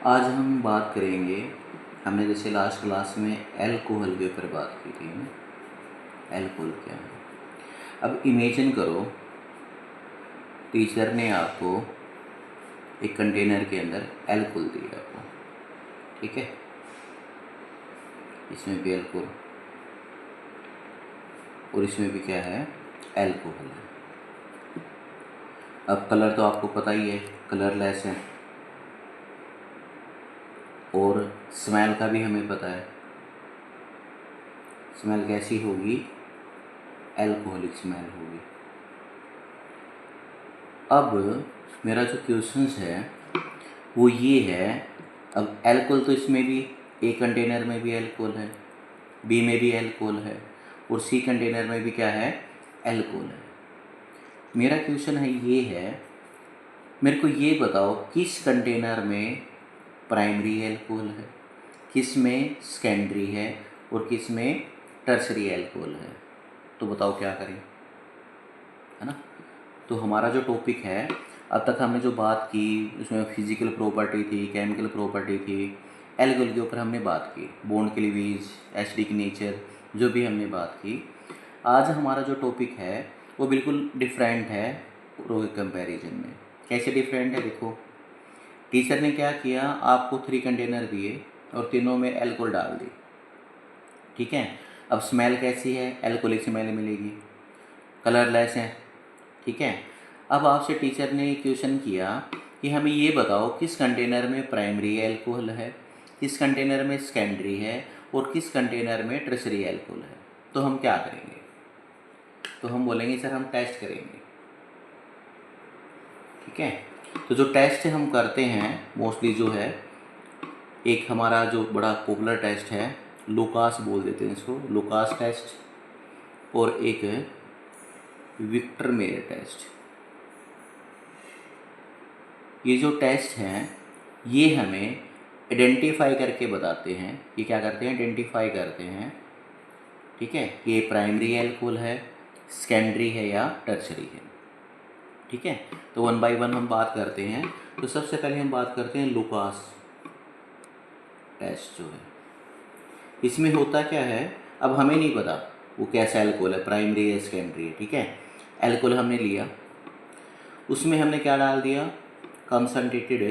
आज हम बात करेंगे। हमने जैसे लास्ट क्लास में एल्कोहल के ऊपर बात की थी ना। एल्कोहल क्या है? अब इमेजिन करो, टीचर ने आपको एक कंटेनर के अंदर एल्कोहल दिया आपको, ठीक है। इसमें भी एल्कोहल और इसमें भी क्या है, एल्कोहल है। अब कलर तो आपको पता ही है, कलरलेस है। और स्मेल का भी हमें पता है, स्मेल कैसी होगी, एल्कोहलिक स्मेल होगी। अब मेरा जो क्वेश्चंस है वो ये है, अब एल्कोहल तो इसमें भी, ए कंटेनर में भी एल्कोहल है, बी में भी एल्कोहल है और सी कंटेनर में भी क्या है, एल्कोहल है। मेरा क्वेश्चन है ये है, मेरे को ये बताओ किस कंटेनर में प्राइमरी एल्कोहल है, किस में सेकेंडरी है और किस में टर्सरी एल्कोहल है। तो बताओ क्या करें, है ना। तो हमारा जो टॉपिक है, अब तक हमने जो बात की उसमें फिजिकल प्रॉपर्टी थी, केमिकल प्रॉपर्टी थी, एल्कोहल के ऊपर हमने बात की, बॉन्ड क्लीवेज, एसिडिक नेचर, जो भी हमने बात की। आज हमारा जो टॉपिक है वो बिल्कुल डिफरेंट है रो के कंपैरिजन में। कैसे डिफरेंट है, देखो टीचर ने क्या किया, आपको 3 कंटेनर दिए और तीनों में एल्कोहल डाल दी, ठीक है। अब स्मेल कैसी है, एल्कोहलिक स्मेल मिलेगी, कलरलेस है, ठीक है। अब आपसे टीचर ने क्वेश्चन किया कि हमें ये बताओ किस कंटेनर में प्राइमरी एल्कोहल है, किस कंटेनर में सेकेंडरी है और किस कंटेनर में टर्शरी एल्कोहल है। तो हम क्या करेंगे, तो हम बोलेंगे सर हम टेस्ट करेंगे, ठीक है। तो जो टेस्ट हम करते हैं मोस्टली जो है, एक हमारा जो बड़ा पॉपुलर टेस्ट है, लुकास बोल देते हैं इसको, लुकास टेस्ट, और एक विक्टर मेयर टेस्ट। ये जो टेस्ट हैं ये हमें आइडेंटिफाई करके बताते हैं, ये क्या करते हैं, आइडेंटिफाई करते हैं, ठीक है, कि ये प्राइमरी एल्कोहल है, सेकेंडरी है या टर्शरी है, ठीक है। तो 1 बाय 1 हम बात करते हैं। तो सबसे पहले हम बात करते हैं लुकास टेस्ट जो है। इसमें होता क्या है, अब हमें नहीं पता वो कैसा एल्कोहल है, प्राइमरी या सेकेंडरी है, ठीक है। एल्कोहल हमने लिया, उसमें हमने क्या डाल दिया, कंसनट्रेटेड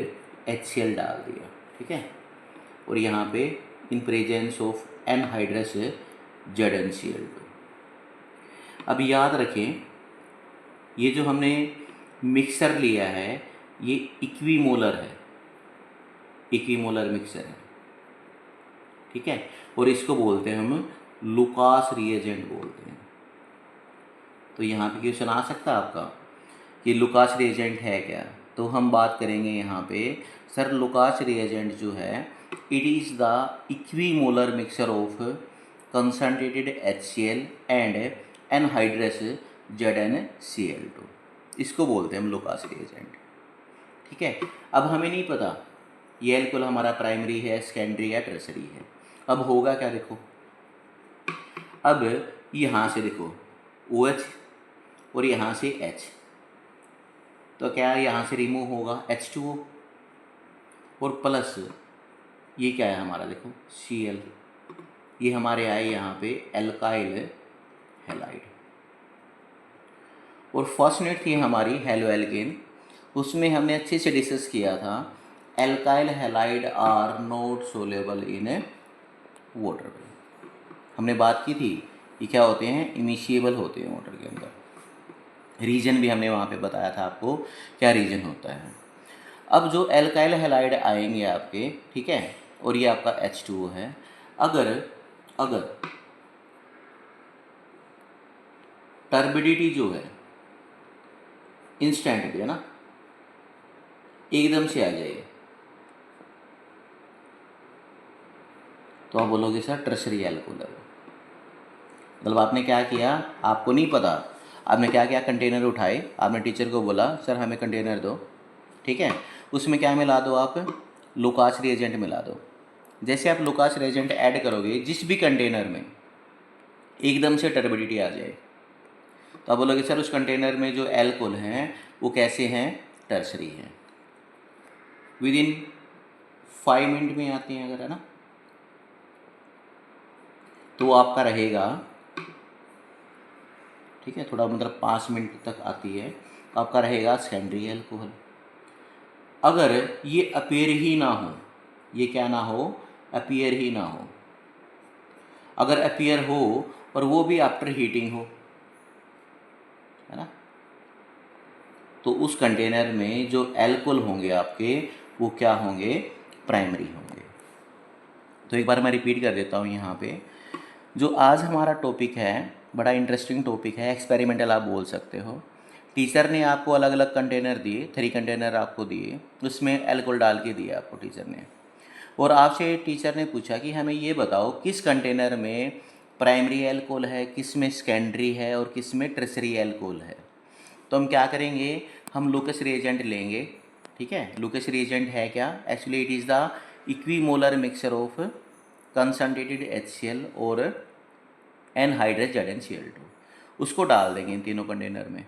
HCl डाल दिया, ठीक है। और यहाँ पे in presence of anhydrous ZnCl2। अब याद रखें, ये जो हमने मिक्सर लिया है ये इक्विमोलर है, इक्विमोलर मिक्सर है, ठीक है। और इसको बोलते हैं हम लुकास रिएजेंट बोलते हैं। तो यहाँ पे क्वेश्चन आ सकता है आपका कि लुकास रिएजेंट है क्या। तो हम बात करेंगे यहाँ पे, सर लुकास रिएजेंट जो है, it is the equimolar mixture of concentrated HCl and anhydrous ZnCl2। इसको बोलते हैं हम लुकास रिएजेंट, ठीक है। अब हमें नहीं पता ये एल्कोहल हमारा प्राइमरी है, सेकेंडरी है, टर्सरी है। अब होगा क्या, देखो अब यहाँ से देखो OH और यहाँ से H, तो क्या यहाँ से रिमूव होगा H2O, और प्लस ये क्या है हमारा, देखो Cl, ये हमारे आए यहाँ पे एल्काइल हैलाइड। और फर्स्ट यूनिट थी हमारी हेलो एल्केन, उसमें हमने अच्छे से डिस्कस किया था, alkyl halide are not soluble in water. हमने बात की थी कि क्या होते हैं, इमिशिएबल होते हैं वाटर के अंदर। रीजन भी हमने वहाँ पे बताया था आपको क्या रीजन होता है। अब जो एल्काइल हैलाइड आएंगे आपके, ठीक है, और ये आपका H2O है, अगर टर्बिडिटी जो है इंस्टेंट पे, है ना, एकदम से आ जाए, तो आप बोलोगे सर टर्शरी एल्कोहल है। मतलब आपने क्या किया, आपको नहीं पता, आपने क्या किया, कंटेनर उठाए, आपने टीचर को बोला सर हमें कंटेनर दो, ठीक है, उसमें क्या मिला दो, आप लुकास रिएजेंट मिला दो। जैसे आप लुकास रिएजेंट ऐड करोगे जिस भी कंटेनर में, एकदम से टर्बिडिटी आ जाए, तो आप बोलोगे सर उस कंटेनर में जो एल्कोहल हैं वो कैसे हैं, टर्शरी हैं। विद इन 5 मिनट में आती हैं अगर, है ना, तो वो आपका रहेगा, ठीक है, थोड़ा मतलब 5 मिनट तक आती है, तो आपका रहेगा सेकेंडरी अल्कोहल। अगर ये अपीयर ही ना हो, ये क्या ना हो, अपीयर ही ना हो, अगर अपीयर हो और वो भी आफ्टर हीटिंग हो, है ना, तो उस कंटेनर में जो एल्कोहल होंगे आपके, वो क्या होंगे, प्राइमरी होंगे। तो एक बार मैं रिपीट कर देता हूँ यहाँ पे, जो आज हमारा टॉपिक है, बड़ा इंटरेस्टिंग टॉपिक है, एक्सपेरिमेंटल आप बोल सकते हो। टीचर ने आपको अलग अलग कंटेनर दिए, 3 कंटेनर आपको दिए, उसमें एल्कोहल डाल के दिया आपको टीचर ने, और आपसे टीचर ने पूछा कि हमें ये बताओ किस कंटेनर में प्राइमरी एल्कोहल है, किस में सेकेंडरी है और किस में टर्शरी एल्कोहल है। तो हम क्या करेंगे, हम लुकस रिएजेंट लेंगे, ठीक है। लुकस रिएजेंट है क्या, actually it is the equimolar mixture of concentrated HCl और एनहाइड्रस ZnCl2, उसको डाल देंगे इन तीनों कंटेनर में।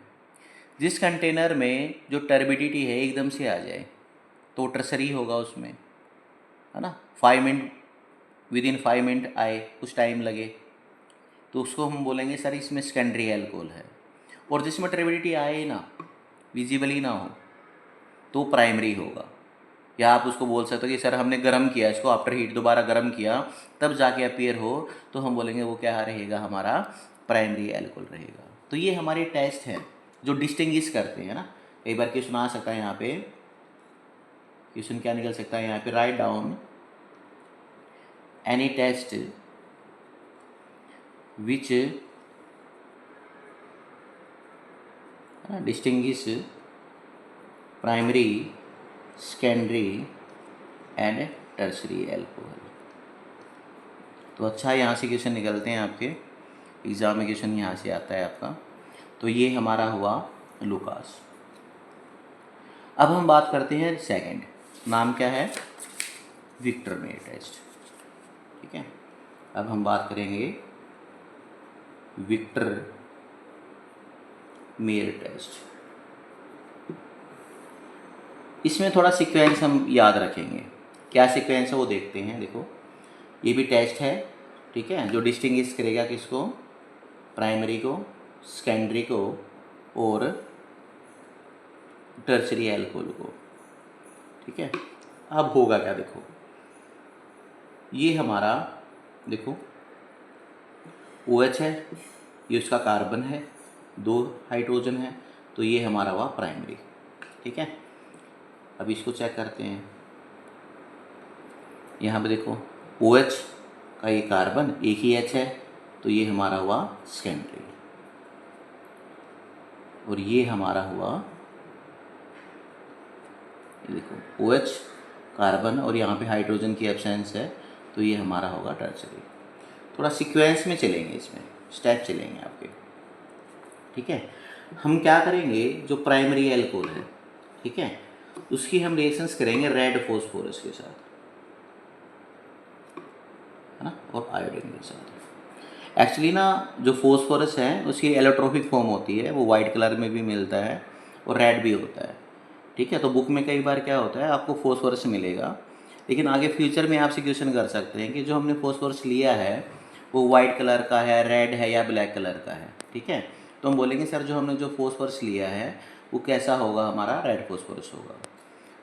जिस कंटेनर में जो टर्बिडिटी है एकदम से आ जाए तो टर्सरी होगा उसमें, है ना, 5 मिनट, विद इन 5 मिनट आए, कुछ टाइम लगे, तो उसको हम बोलेंगे सर इसमें सेकेंडरी एल्कोहल है। और जिसमें टर्बिडिटी आए ना, विजिबल ही ना हो, तो प्राइमरी होगा। या आप उसको बोल सकते हो कि सर हमने गर्म किया इसको, आफ्टर हीट दोबारा गर्म किया तब जाके अपीयर हो, तो हम बोलेंगे वो क्या रहेगा, हमारा प्राइमरी एल्कोहल रहेगा। तो ये हमारे टेस्ट हैं जो डिस्टिंग्विश करते हैं ना। कई बार क्वेश्चन आ सकता है यहाँ पे, क्वेश्चन क्या निकल सकता है यहाँ पे, right down any test which distinguish primary, secondary and tertiary alcohol. तो अच्छा, यहाँ से क्वेश्चन निकलते हैं आपके एग्ज़ाम में, क्वेश्चन यहाँ से आता है आपका। तो ये हमारा हुआ लुकास। अब हम बात करते हैं सेकंड, नाम क्या है, विक्टर मेयर टेस्ट, ठीक है। अब हम बात करेंगे विक्टर मेयर टेस्ट। इसमें थोड़ा सीक्वेंस हम याद रखेंगे, क्या सीक्वेंस है वो देखते हैं। देखो ये भी टेस्ट है, ठीक है, जो डिस्टिंग्विश करेगा किसको, प्राइमरी को, सेकेंडरी को और टर्शरी एल्कोहल को, ठीक है। अब होगा क्या, देखो ये हमारा, देखो OH है, ये उसका कार्बन है, 2 हाइड्रोजन है, तो ये हमारा हुआ प्राइमरी, ठीक है। अब इसको चेक करते हैं, यहाँ पे देखो OH का ये कार्बन, एक ही H है, तो ये हमारा हुआ सेकेंडरी, और ये हमारा हुआ, ये देखो OH कार्बन और यहाँ पे हाइड्रोजन की एब्सेंस है, तो ये हमारा होगा टर्शरी। थोड़ा सीक्वेंस में चलेंगे, इसमें स्टेप चलेंगे आपके, ठीक है। हम क्या करेंगे, जो प्राइमरी एल्कोहल है, ठीक है, उसकी हम रिएक्शंस करेंगे रेड फॉस्फोरस के साथ, है ना, और आयोडीन के साथ। एक्चुअली ना जो फॉस्फोरस है उसकी एलोट्रोफिक फॉर्म होती है, वो वाइट कलर में भी मिलता है और रेड भी होता है, ठीक है। तो बुक में कई बार क्या होता है, आपको फॉस्फोरस मिलेगा, लेकिन आगे फ्यूचर में आपसे क्वेश्चन कर सकते हैं कि जो हमने फॉस्फोरस लिया है वो वाइट कलर का है, रेड है या ब्लैक कलर का है, ठीक है। तो हम बोलेंगे सर जो हमने जो फॉस्फोरस लिया है वो कैसा होगा, हमारा रेड फॉस्फोरस होगा।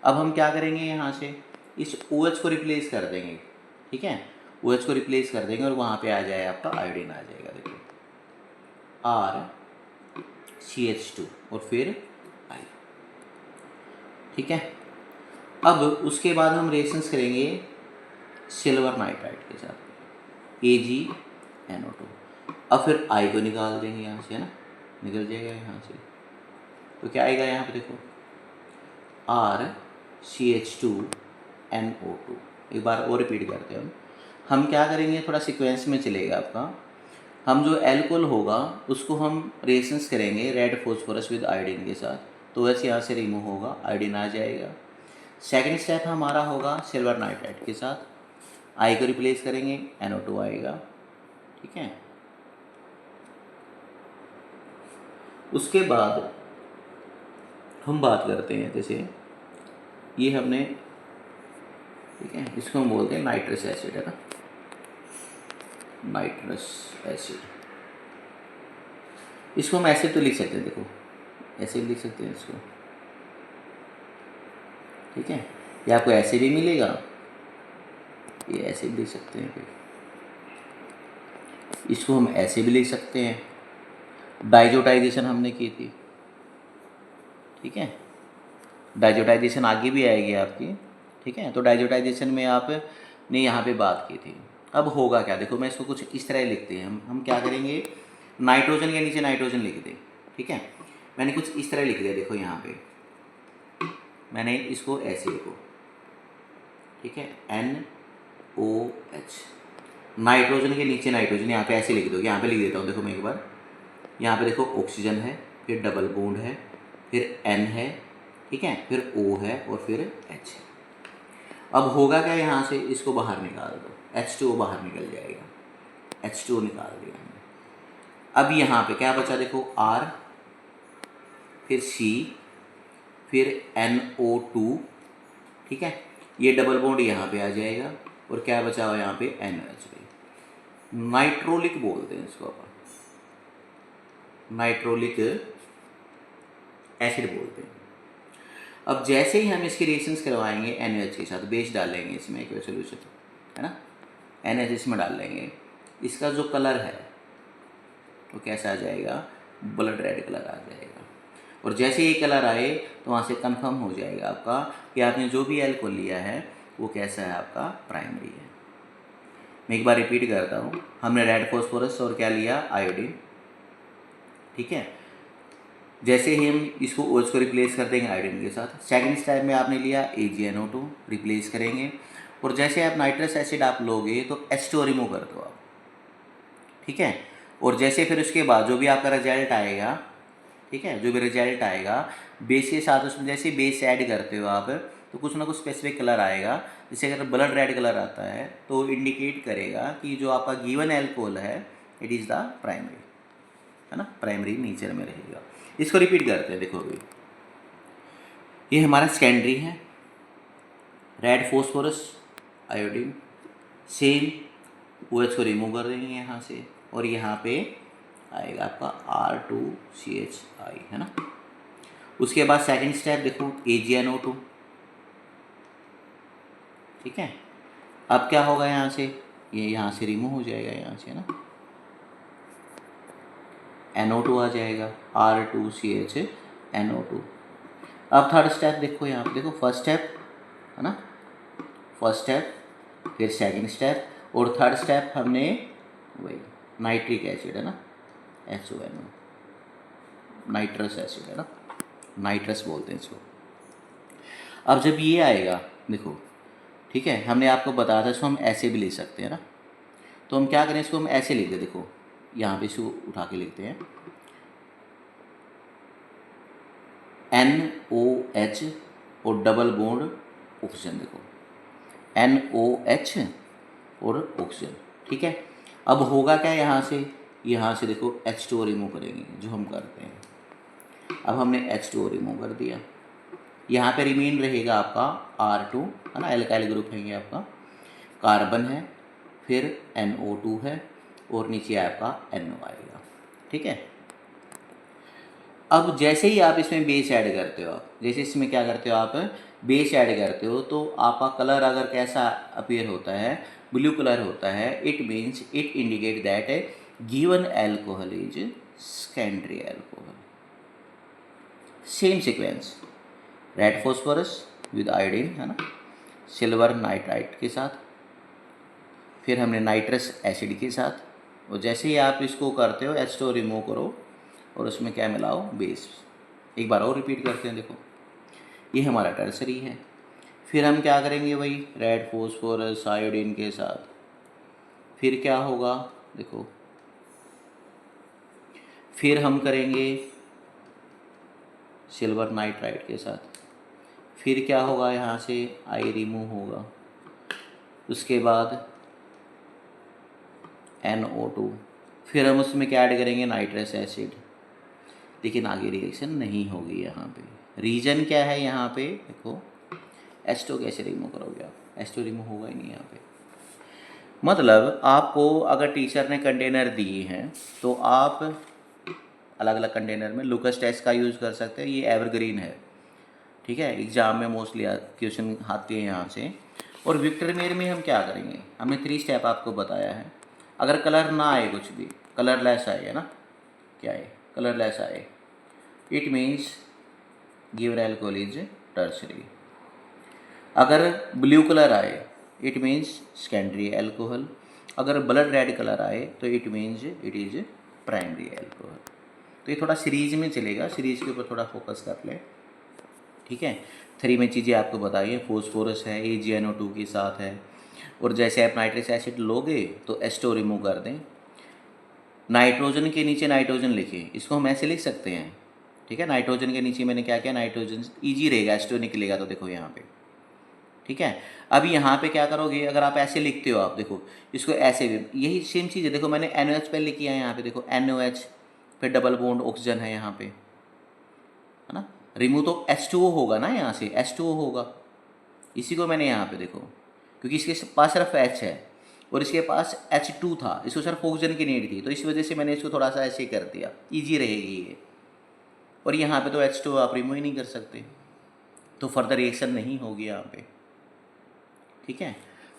अब हम क्या करेंगे, यहाँ से इस OH को रिप्लेस कर देंगे, ठीक है, OH को रिप्लेस कर देंगे और वहाँ पे आ जाए आपका आयोडीन आ जाएगा, देखो RCH2 और फिर I, ठीक है। अब उसके बाद हम रिएक्शंस करेंगे सिल्वर नाइट्राइड के साथ, AgNO2। अब फिर I को निकाल देंगे यहाँ से, है ना, निकल जाएगा यहाँ से, तो क्या आएगा यहाँ पे, देखो RCH2NO2। एक बार और रिपीट करते हैं हम क्या करेंगे, थोड़ा सीक्वेंस में चलेगा आपका। हम जो एल्कोहल होगा उसको हम रिएक्शंस करेंगे रेड फॉस्फोरस विद आयोडीन के साथ, तो वैसे यहाँ से रिमूव होगा, आयोडीन आ जाएगा। सेकंड स्टेप हमारा होगा सिल्वर नाइट्राइड के साथ, I को रिप्लेस करेंगे, NO2 आएगा, ठीक है। उसके बाद हम बात करते हैं, जैसे ये हमने, ठीक है, इसको हम बोलते हैं नाइट्रस एसिड, है ना, नाइट्रस एसिड। इसको हम ऐसे तो लिख सकते हैं, देखो ऐसे भी लिख सकते हैं इसको, ठीक है, या आपको ऐसे भी मिलेगा, ये ऐसे भी लिख सकते हैं, फिर इसको हम ऐसे भी लिख सकते हैं। डाइजोटाइजेशन हमने की थी, ठीक है, डाइजोटाइजेशन आगे भी आएगी आपकी, ठीक है। तो डाइजोटाइजेशन में आपने यहाँ पे बात की थी। अब होगा क्या, देखो मैं इसको कुछ इस तरह लिखते हैं, हम क्या करेंगे, नाइट्रोजन के नीचे नाइट्रोजन लिख दें, ठीक है। मैंने कुछ इस तरह लिख दिया, देखो यहाँ पे मैंने इसको ऐसे लिखो, ठीक है, NOH, नाइट्रोजन के नीचे नाइट्रोजन, यहाँ पे ऐसे लिख दो, यहाँ पे लिख देता हूँ, देखो मैं एक बार, यहाँ पे देखो ऑक्सीजन है, फिर डबल बॉन्ड है, फिर N है, ठीक है, फिर O है और फिर H है। अब होगा क्या, यहाँ से इसको बाहर निकाल दो, H2O बाहर निकल जाएगा, H2O निकाल दिया हमने। अब यहाँ पे क्या बचा, देखो R, फिर C, फिर NO2, ठीक है, ये डबल बॉन्ड यहाँ पे आ जाएगा, और क्या बचा हुआ यहाँ पे NH, नाइट्रोलिक बोलते हैं इसको अपन, नाइट्रोलिक एसिड बोलते हैं। अब जैसे ही हम इसके रिएक्शंस करवाएंगे NaOH के साथ, बेस डालेंगे इसमें एक सोल्यूशन, है ना, NaOH इसमें डाल लेंगे, इसका जो कलर है वो कैसा आ जाएगा, ब्लड रेड कलर आ जाएगा। और जैसे ये कलर आए तो वहाँ से कंफर्म हो जाएगा आपका कि आपने जो भी एल्कोहल लिया है वो कैसा है, आपका प्राइमरी है। मैं एक बार रिपीट करता हूँ, हमने रेड फॉस्फोरस और क्या लिया, आयोडीन, ठीक है। जैसे ही हम इसको OH को रिप्लेस कर देंगे आयोडीन के साथ, सेकंड स्टेप में आपने लिया AgNO2 रिप्लेस करेंगे, और जैसे आप नाइट्रस एसिड आप लोगे तो H2O रिमूव कर दो आप, ठीक है। और जैसे फिर उसके बाद जो भी आपका रिजल्ट आएगा, ठीक है, जो भी रिजल्ट आएगा बेस के साथ, उसमें जैसे बेस ऐड करते हो आप तो कुछ ना कुछ स्पेसिफिक कलर आएगा। जैसे अगर ब्लड रेड कलर आता है तो इंडिकेट करेगा कि जो आपका गिवन एल्कोहल है इट इज़ द प्राइमरी, है ना, प्राइमरी नेचर में रहेगा। इसको रिपीट करते हैं, देखो अभी ये हमारा सेकेंडरी है, red phosphorus iodine, same OH को रिमूव कर देंगे यहाँ से, और यहाँ पे आएगा आपका R2CHI, है ना। उसके बाद सेकंड स्टेप देखो AgNO2, ठीक है। अब क्या होगा, यहाँ से ये यहाँ से रिमूव हो जाएगा, यहाँ से, है ना, NO2 आ जाएगा, R2CHNO2। अब थर्ड स्टेप देखो, यहाँ पे देखो फर्स्ट स्टेप, है ना, फर्स्ट स्टेप, फिर सेकंड स्टेप, और थर्ड स्टेप हमने वही नाइट्रिक एसिड, है ना, HONO, नाइट्रस एसिड, है ना, नाइट्रस बोलते हैं इसको। अब जब ये आएगा देखो, ठीक है, हमने आपको बताया था इसको हम ऐसे भी लिख सकते हैं ना, तो हम क्या करें, इसको हम ऐसे लिख दें, देखो यहाँ पे इसको उठा के लिखते हैं, NOH और डबल बॉन्ड ऑक्सीजन, देखो NOH और ऑक्सीजन, ठीक है। अब होगा क्या, यहाँ से देखो H2O रिमूव करेंगे जो हम करते हैं। अब हमने H2O रिमूव कर दिया, यहाँ पे रिमेन रहेगा आपका R2, है ना, एल्काइल ग्रुप है ये आपका, कार्बन है, फिर NO2 है, और नीचे आपका NO आएगा, ठीक है। अब जैसे ही आप इसमें बेस ऐड करते हो, जैसे इसमें क्या करते हो आप, बेस ऐड करते हो, तो आपका कलर अगर कैसा अपीयर होता है, ब्लू कलर होता है, it means it indicate that given alcohol is secondary alcohol. Same sequence, red phosphorus with iodine, है ना, सिल्वर नाइट्राइट के साथ, फिर हमने नाइट्रस एसिड के साथ, और जैसे ही आप इसको करते हो H2O रिमूव करो और उसमें क्या मिलाओ, बेस। एक बार और रिपीट करते हैं, देखो ये हमारा टर्सरी है, फिर हम क्या करेंगे भाई, रेड फॉस्फोरस आयोडीन के साथ, फिर क्या होगा देखो, फिर हम करेंगे सिल्वर नाइट्राइट के साथ, फिर क्या होगा, यहाँ से आई रिमूव होगा, उसके बाद NO2, फिर हम उसमें क्या ऐड करेंगे, नाइट्रस एसिड, लेकिन आगे रिएक्शन नहीं होगी यहाँ पे। रीज़न क्या है यहाँ पे देखो, H2 कैसे रिमूव करोगे आप? H2 रिमूव होगा ही नहीं यहाँ पे। मतलब आपको अगर टीचर ने कंटेनर दिए हैं तो आप अलग अलग कंटेनर में लुकस टेस्ट का यूज़ कर सकते हैं, ये एवरग्रीन है, ठीक है, एग्जाम में मोस्टली क्वेश्चन आते हैं यहाँ से। और विक्टर मेयर में हम क्या करेंगे, हमने 3 स्टेप आपको बताया है। अगर कलर ना आए, कुछ भी कलरलेस आए, है ना, क्या है कलरलेस आए, it means given alcohol is tertiary. अगर ब्लू कलर आए इट मीन्स सेकेंडरी एल्कोहल। अगर ब्लड रेड कलर आए तो it means it is primary alcohol. तो ये थोड़ा सीरीज में चलेगा, सीरीज के ऊपर थोड़ा फोकस कर लें, ठीक है। 3 में चीज़ें आपको बताइए, फोस्फोरस है, AgNO2 के साथ है। और जैसे आप नाइट्रिक एसिड लोगे तो H2 रिमूव कर दें। नाइट्रोजन के नीचे नाइट्रोजन लिखिए, इसको हम ऐसे लिख सकते हैं, ठीक है। नाइट्रोजन के नीचे मैंने क्या किया, नाइट्रोजन ईजी रहेगा, H2 निकलेगा तो देखो यहाँ पे, ठीक है। अब यहाँ पे क्या करोगे, अगर आप ऐसे लिखते हो, आप देखो इसको ऐसे भी, यही सेम चीज़ है। देखो मैंने NOH पहले किया है, यहाँ पे देखो NOH, फिर डबल बॉन्ड ऑक्सीजन है यहाँ पे, है ना। रिमूव तो H2O होगा ना, यहाँ से H2O होगा, इसी को मैंने यहाँ पे देखो, क्योंकि इसके पास सिर्फ H है और इसके पास H2 था, इसको सिर्फ ऑक्सीजन की नीड थी, तो इस वजह से मैंने इसको थोड़ा सा ऐसे कर दिया, ईजी रहेगी ये। और यहाँ पे तो H2 आप रिमूव ही नहीं कर सकते, तो फर्दर रिएक्शन नहीं होगी यहाँ पे, ठीक है।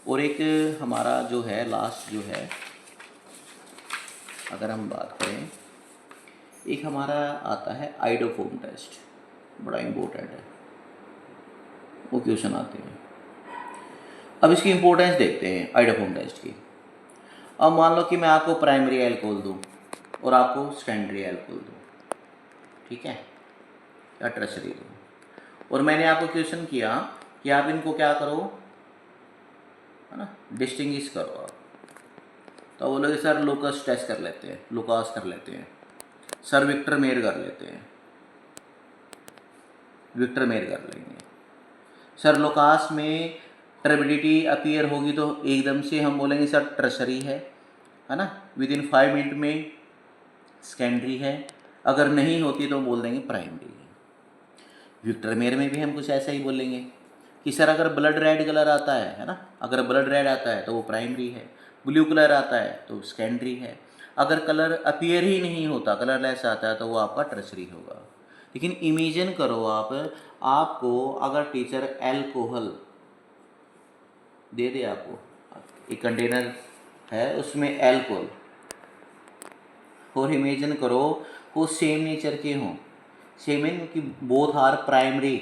और एक हमारा जो है लास्ट जो है, अगर हम बात करें, एक हमारा आता है आइडोफोम टेस्ट, बड़ा इम्पोर्टेंट है, वो क्वेश्चन आते हैं। अब इसकी इम्पोर्टेंस देखते हैं आइडोफोम टेस्ट की। अब मान लो कि मैं आपको प्राइमरी एल्कोहल दूँ और आपको सेकेंडरी एल्कोहल दूँ, ठीक है, या टर्शरी दूँ, और मैंने आपको क्वेश्चन किया कि आप इनको क्या करो, है ना, डिस्टिंग्विश करो आप। तो बोलोगे सर लुकास टेस्ट कर लेते हैं, लुकास कर लेते हैं, सर विक्टर मेयर कर लेते हैं, विक्टर मेयर कर लेंगे। सर लुकास में टर्बिडिटी अपीयर होगी तो एकदम से हम बोलेंगे सर टर्शरी है ना, विद इन 5 मिनट में सेकेंडरी है। अगर नहीं होती तो बोल देंगे प्राइमरी है। विक्टर मेयर में भी हम कुछ ऐसा ही बोलेंगे कि सर अगर ब्लड रेड कलर आता है ना, अगर ब्लड रेड आता है तो वो प्राइमरी है, ब्लू कलर आता है तो सेकेंडरी है, अगर कलर अपीयर ही नहीं होता, कलरलेस आता है तो वो आपका टर्शरी होगा। लेकिन इमेजिन करो आप, आपको अगर टीचर एल्कोहल दे दे, आपको एक कंटेनर है उसमें एल्कोहल, और इमेजिन करो वो सेम नेचर के हों, सेम इन कि बोथ आर प्राइमरी,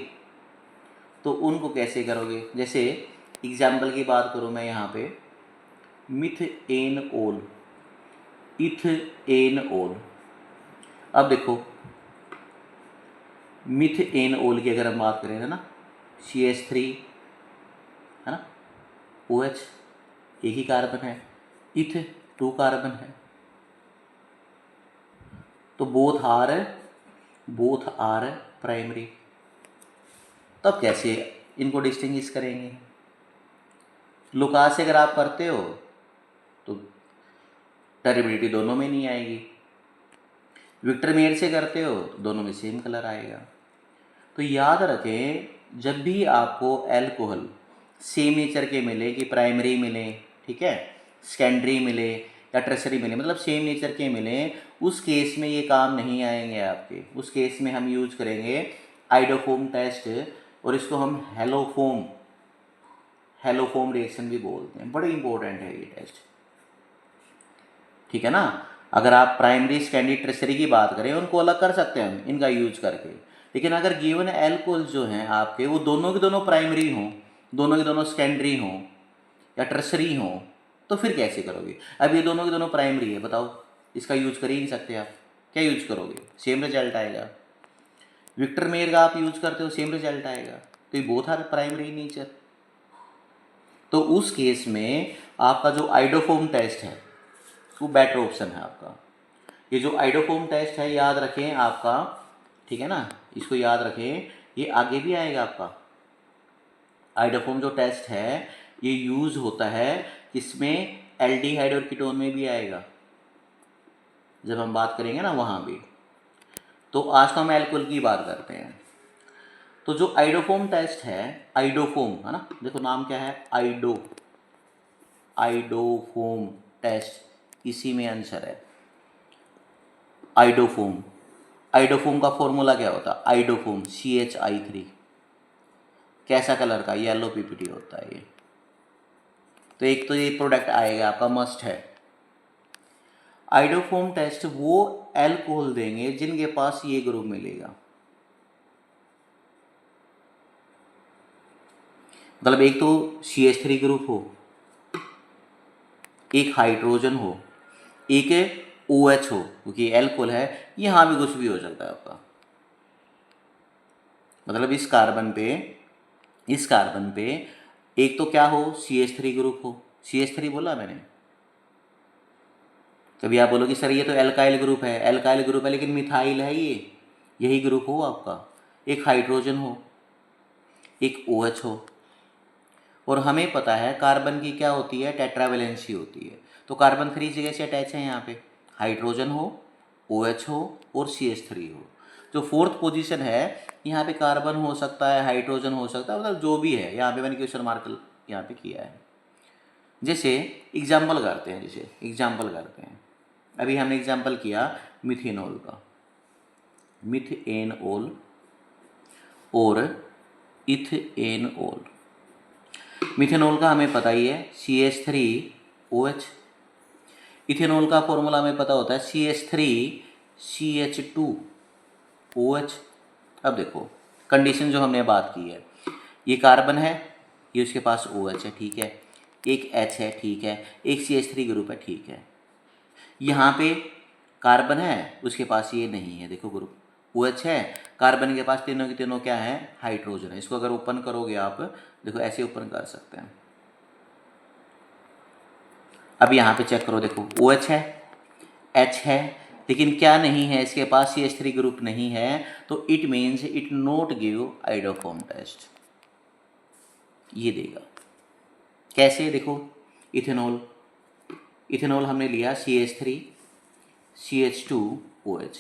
तो उनको कैसे करोगे। जैसे एग्जाम्पल की बात करूँ मैं यहाँ पे, मिथेनॉल, इथेनॉल। अब देखो मिथेनॉल की अगर हम बात करें ना, CH3 है ना, OH एक ही कार्बन है, इथ 2 कार्बन है, तो बोथ आर प्राइमरी। तब कैसे इनको डिस्टिंग्विश करेंगे। लुकास से अगर आप करते हो तो टर्बिडिटी दोनों में नहीं आएगी, विक्टर मेयर से करते हो तो दोनों में सेम कलर आएगा। तो याद रखें, जब भी आपको एल्कोहल सेम नेचर के मिले, कि प्राइमरी मिले, ठीक है, सेकेंडरी मिले या टर्शरी मिले, मतलब सेम नेचर के मिले, उस केस में ये काम नहीं आएंगे आपके। उस केस में हम यूज करेंगे आइडोफोम टेस्ट, और इसको हम हेलोफोम रिएक्शन भी बोलते हैं। बड़ी इंपॉर्टेंट है ये टेस्ट, ठीक है ना। अगर आप प्राइमरी सेकेंडरी टर्शरी की बात करें, उनको अलग कर सकते हैं हम इनका यूज करके, लेकिन अगर गिवन एल्कोहल जो हैं आपके, वो दोनों के दोनों प्राइमरी हों, दोनों के दोनों सेकेंडरी हों या टर्शरी हों, तो फिर कैसे करोगे। अब ये दोनों के दोनों प्राइमरी है, बताओ इसका यूज कर ही नहीं सकते आप, क्या यूज करोगे, सेम रिजल्ट आएगा। विक्टर मेयर का आप यूज करते हो, सेम रिजल्ट आएगा, तो ये बोथ आर प्राइमरी नेचर। तो उस केस में आपका जो आइडोफोम टेस्ट है वो बेटर ऑप्शन है आपका। ये जो आइडोफोम टेस्ट है, याद रखें आपका, ठीक है ना, इसको याद रखें, ये आगे भी आएगा आपका। आइडोफोम जो टेस्ट है ये यूज होता है इसमें, एल्डिहाइड और कीटोन में भी आएगा, जब हम बात करेंगे ना वहाँ भी। तो आज तो हम एल्कोहल की बात करते हैं। तो जो आइडोफोम टेस्ट है, आइडोफोम है ना, देखो नाम क्या है, आइडोफोम टेस्ट, इसी में आंसर है आइडोफोम। आइडोफोम का फॉर्मूला क्या होता है, आइडोफोम CH3, कैसा कलर का, येलो पीपीटी होता है ये। तो एक तो ये प्रोडक्ट आएगा आपका, मस्ट है। आइडोफोम टेस्ट वो एल्कोहल देंगे जिनके पास ये ग्रुप मिलेगा, मतलब एक तो CH3 ग्रुप हो, एक हाइड्रोजन हो, एक OH हो, क्योंकि एल्कोहल है, यहाँ भी कुछ भी हो सकता है आपका। मतलब इस कार्बन पे एक तो क्या हो, CH3 ग्रुप हो, CH3 बोला मैंने। कभी आप बोलो कि सर ये तो एल्काइल ग्रुप है, एल्काइल ग्रुप है लेकिन मिथाइल है, ये यही ग्रुप हो आपका। एक हाइड्रोजन हो, एक OH हो, और हमें पता है कार्बन की क्या होती है, टेट्रावेलेंसी होती है। तो कार्बन 3 जगह से अटैच है यहाँ पे, हाइड्रोजन हो, OH हो और CH3 हो। जो फोर्थ पोजीशन है यहाँ पे कार्बन हो सकता है, हाइड्रोजन हो सकता है, मतलब जो भी है, यहाँ पे मैंने क्वेश्चन मार्क यहाँ पे किया है। जैसे एग्जाम्पल करते हैं, अभी हमने एग्जाम्पल किया मिथेनॉल का, मिथेनॉल और इथेनॉल। मिथेनॉल का हमें पता ही है CH3OH, इथेनॉल का फॉर्मूला हमें पता होता है CH3CH2OH। अब देखो कंडीशन जो हमने बात की है, ये कार्बन है, ये उसके पास OH है, ठीक है, एक H है, ठीक है, एक CH3 ग्रुप है, ठीक है। यहाँ पे कार्बन है, उसके पास ये नहीं है, देखो ग्रुप OH है, कार्बन के पास तीनों के तीनों क्या है, हाइड्रोजन है। इसको अगर ओपन करोगे आप, देखो ऐसे ओपन कर सकते हैं। अब यहाँ पे चेक करो, देखो OH है, H है, लेकिन क्या नहीं है, इसके पास CH3 ग्रुप नहीं है, तो it means it not give iodoform test. ये देगा कैसे, देखो इथेनॉल हमने लिया CH3CH2OH,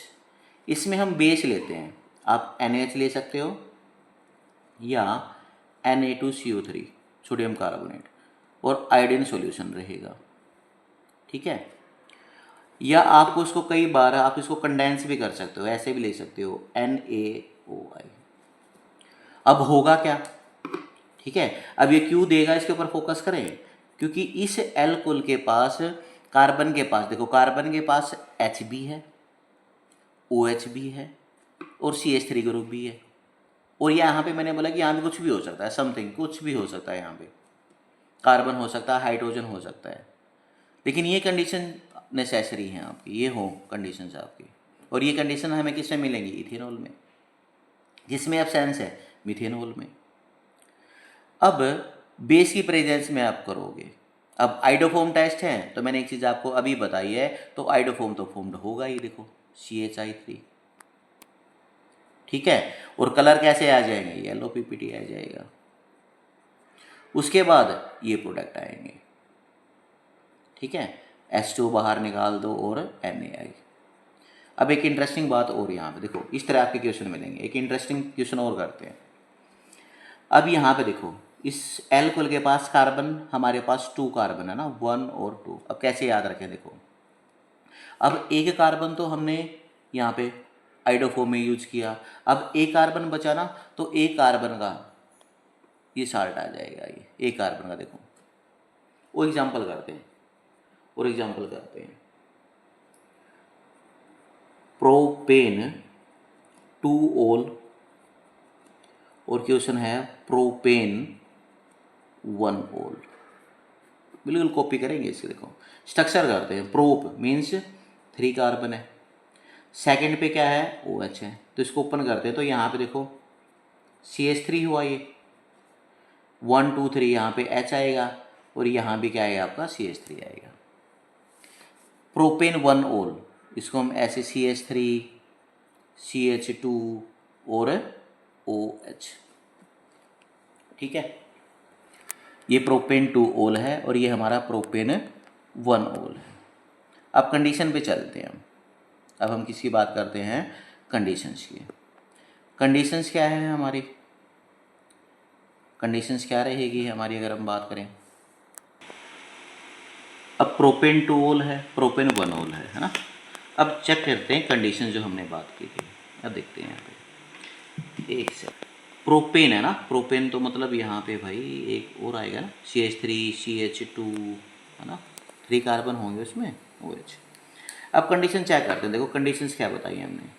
इसमें हम बेस लेते हैं, आप NaH ले सकते हो या Na2CO3 सोडियम कार्बोनेट, और आयोडीन सॉल्यूशन रहेगा, ठीक है। या आपको उसको कई बार आप इसको कंडेंस भी कर सकते हो, ऐसे भी ले सकते हो NaOI। अब होगा क्या, ठीक है, अब ये क्यों देगा, इसके ऊपर फोकस करें, क्योंकि इस एल्कोहल के पास, कार्बन के पास, देखो कार्बन के पास H भी है, OH भी है और CH3 ग्रुप भी है। और यहाँ पे मैंने बोला कि यहाँ पे कुछ भी हो सकता है, समथिंग कुछ भी हो सकता है, यहाँ पे कार्बन हो सकता है, हाइड्रोजन हो सकता है, लेकिन ये कंडीशन नेसेसरी है आपकी, ये हो कंडीशंस आपकी। और ये कंडीशन हमें किसमें मिलेंगी, इथेनॉल में, जिसमें एब्सेंस है मिथेनॉल में। अब बेस की प्रेजेंस में आप करोगे, अब आइडोफोम टेस्ट है, तो मैंने एक चीज़ आपको अभी बताई है, तो आइडोफोम तो फॉर्म्ड होगा ही, देखो CH3, ठीक है, और कलर कैसे आ जाएंगे, येलो पीपीटी आ जाएगा। उसके बाद ये प्रोडक्ट आएंगे, ठीक है, H2 बाहर निकाल दो और NaI। अब एक इंटरेस्टिंग बात और यहाँ पे देखो, इस तरह आपके क्वेश्चन मिलेंगे। एक इंटरेस्टिंग क्वेश्चन और करते हैं। अब यहाँ पे देखो, इस एल्कोहल के पास कार्बन, हमारे पास 2 कार्बन है ना, 1 और 2। अब कैसे याद रखें, देखो अब एक कार्बन तो हमने यहाँ पे आइडोफोम में यूज किया, अब एक कार्बन बचा ना, तो एक कार्बन का ये साल्ट आ जाएगा, ये एक कार्बन का। देखो वो एग्जाम्पल करते हैं, प्रोपेन 2 ओल, और क्वेश्चन है प्रोपेन 1 ओल। बिल्कुल कॉपी करेंगे इसके, देखो स्ट्रक्चर करते हैं। प्रोप मीन्स 3 कार्बन है, सेकंड पे क्या है, OH है, तो इसको ओपन करते हैं, तो यहाँ पे देखो CH3 हुआ, ये 1 2 3, यहाँ पे H आएगा, और यहाँ भी क्या आएगा आपका, CH3 आएगा। प्रोपेन 1 ओल, इसको हम ऐसे CH3 CH2 और OH, ठीक है, ये प्रोपेन 2 ओल है और ये हमारा प्रोपेन 1 ओल है। अब कंडीशन पे चलते हैं अब हम किसकी बात करते हैं, कंडीशंस की। कंडीशंस क्या है हमारी, कंडीशंस क्या रहेगी हमारी अगर हम बात करें। अब प्रोपेन 2 ओल है, प्रोपेन 1 ओल है ना। अब चेक करते हैं कंडीशन जो हमने बात की थी। अब देखते हैं यहाँ पे एक से प्रोपेन है ना, प्रोपेन तो मतलब यहाँ पे भाई एक और आएगा ना, CH3 CH2 है ना, 3 कार्बन होंगे उसमें OH। अब कंडीशन चेक करते हैं, देखो कंडीशंस क्या बताई हमने।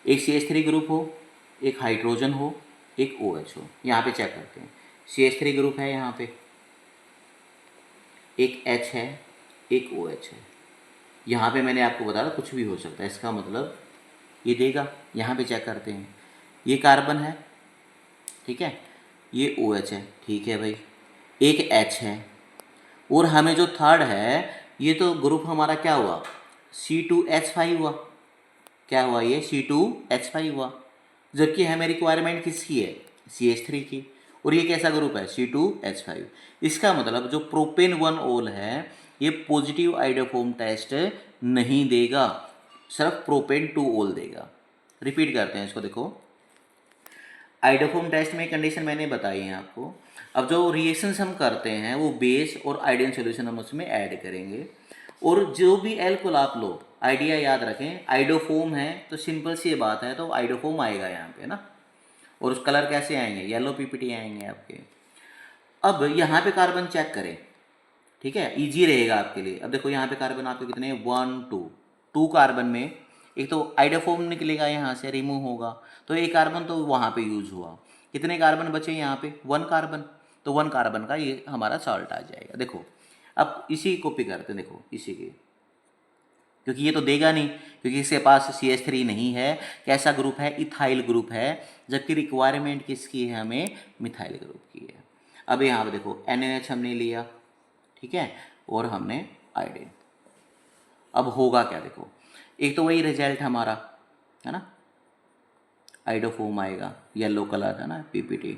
एक CH3 ग्रुप हो, एक हाइड्रोजन हो, एक OH हो। यहाँ पे चेक करते हैं, CH3 ग्रुप है यहाँ पे, एक H है, एक OH है। यहाँ पे मैंने आपको बताया कुछ भी हो सकता है, इसका मतलब ये देगा। यहाँ पे चेक करते हैं, ये कार्बन है, ठीक है, ये OH है, ठीक है भाई, एक H है, और हमें जो थर्ड है, ये तो ग्रुप हमारा क्या हुआ, C2H5 हुआ। क्या हुआ ये, C2H5 हुआ। जबकि हमें रिक्वायरमेंट किसकी है, CH3 की, और ये कैसा ग्रुप है, C2H5। इसका मतलब जो प्रोपेन 1 ओल है ये पॉजिटिव आइडोफॉर्म टेस्ट नहीं देगा, सिर्फ प्रोपेन 2 ओल देगा। रिपीट करते हैं इसको, देखो आइडोफॉर्म टेस्ट में कंडीशन मैंने बताई है आपको। अब जो रिएक्शंस हम करते हैं वो बेस और आयोडीन सॉल्यूशन हम उसमें ऐड करेंगे, और जो भी एल्कोहल आप लो, आइडिया याद रखें, आइडोफॉर्म है तो सिंपल सी बात है, तो आइडोफॉर्म आएगा यहाँ पे ना। और उस कलर कैसे आएंगे, येलो PPT आएंगे आपके। अब यहाँ पे कार्बन चेक करें, ठीक है, इजी रहेगा आपके लिए। अब देखो यहाँ पे कार्बन आपके कितने, 1 2, 2 कार्बन में एक तो आइडोफॉर्म निकलेगा, यहाँ से रिमूव होगा, तो एक कार्बन तो वहाँ पे यूज हुआ। कितने कार्बन बचे यहाँ पे, 1 कार्बन, तो 1 कार्बन का ये हमारा सॉल्ट आ जाएगा। देखो अब इसी कॉपी करते हैं, देखो इसी की, क्योंकि ये तो देगा नहीं, क्योंकि इसके पास CH3 नहीं है। कैसा ग्रुप है, इथाइल ग्रुप है, जबकि रिक्वायरमेंट किसकी है, हमें मिथाइल ग्रुप की है। अब यहाँ पे देखो NaOH हमने लिया, ठीक है, और हमने आयोडीन। अब होगा क्या, देखो एक तो वही रिजल्ट हमारा है ना, आइडोफॉर्म आएगा, येलो कलर है ना PPT।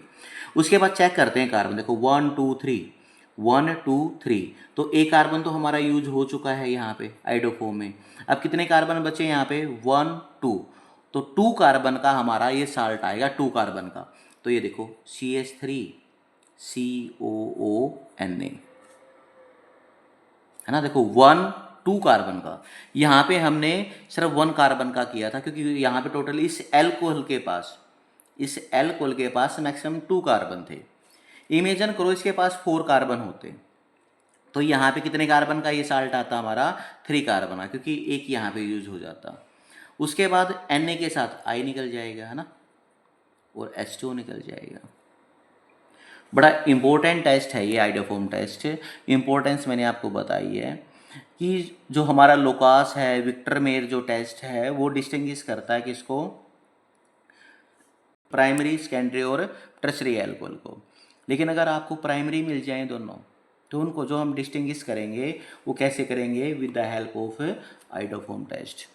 उसके बाद चेक करते हैं कार्बन, देखो 1 2 3, 1 2 3, तो एक कार्बन तो हमारा यूज हो चुका है यहाँ पे आइडोफॉर्म में। अब कितने कार्बन बचे यहाँ पे, 1 2, तो 2 कार्बन का हमारा ये साल्ट आएगा, 2 कार्बन का। तो ये देखो CH3 COONA है ना, देखो 1 2 कार्बन का। यहाँ पे हमने सिर्फ 1 कार्बन का किया था, क्योंकि यहाँ पे टोटल इस एल्कोहल के पास मैक्सिमम 2 कार्बन थे। इमेजिन करो इसके पास 4 कार्बन होते, तो यहाँ पे कितने कार्बन का ये साल्ट आता हमारा, 3 कार्बन का, क्योंकि एक यहाँ पे यूज हो जाता। उसके बाद Na के साथ I निकल जाएगा है ना, और H2O निकल जाएगा। बड़ा इम्पोर्टेंट टेस्ट है ये आइडोफॉर्म टेस्ट। इम्पोर्टेंस मैंने आपको बताई है कि जो हमारा लोकास है, विक्टर मेयर जो टेस्ट है, वो डिस्टिंग्विश करता है किसको, प्राइमरी, सेकेंडरी और टर्शरी एल्कोहल को। लेकिन अगर आपको प्राइमरी मिल जाए दोनों, तो उनको जो हम डिस्टिंग्विश करेंगे वो कैसे करेंगे, with the help of iodoform test.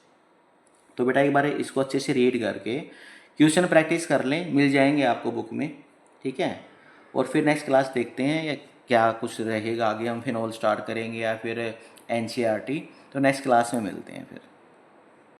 तो बेटा एक बार इसको अच्छे से रीड करके क्वेश्चन प्रैक्टिस कर लें, मिल जाएंगे आपको बुक में, ठीक है। और फिर नेक्स्ट क्लास देखते हैं या क्या कुछ रहेगा आगे, हम फिनोल स्टार्ट करेंगे या फिर NCERT। तो नेक्स्ट क्लास में मिलते हैं फिर।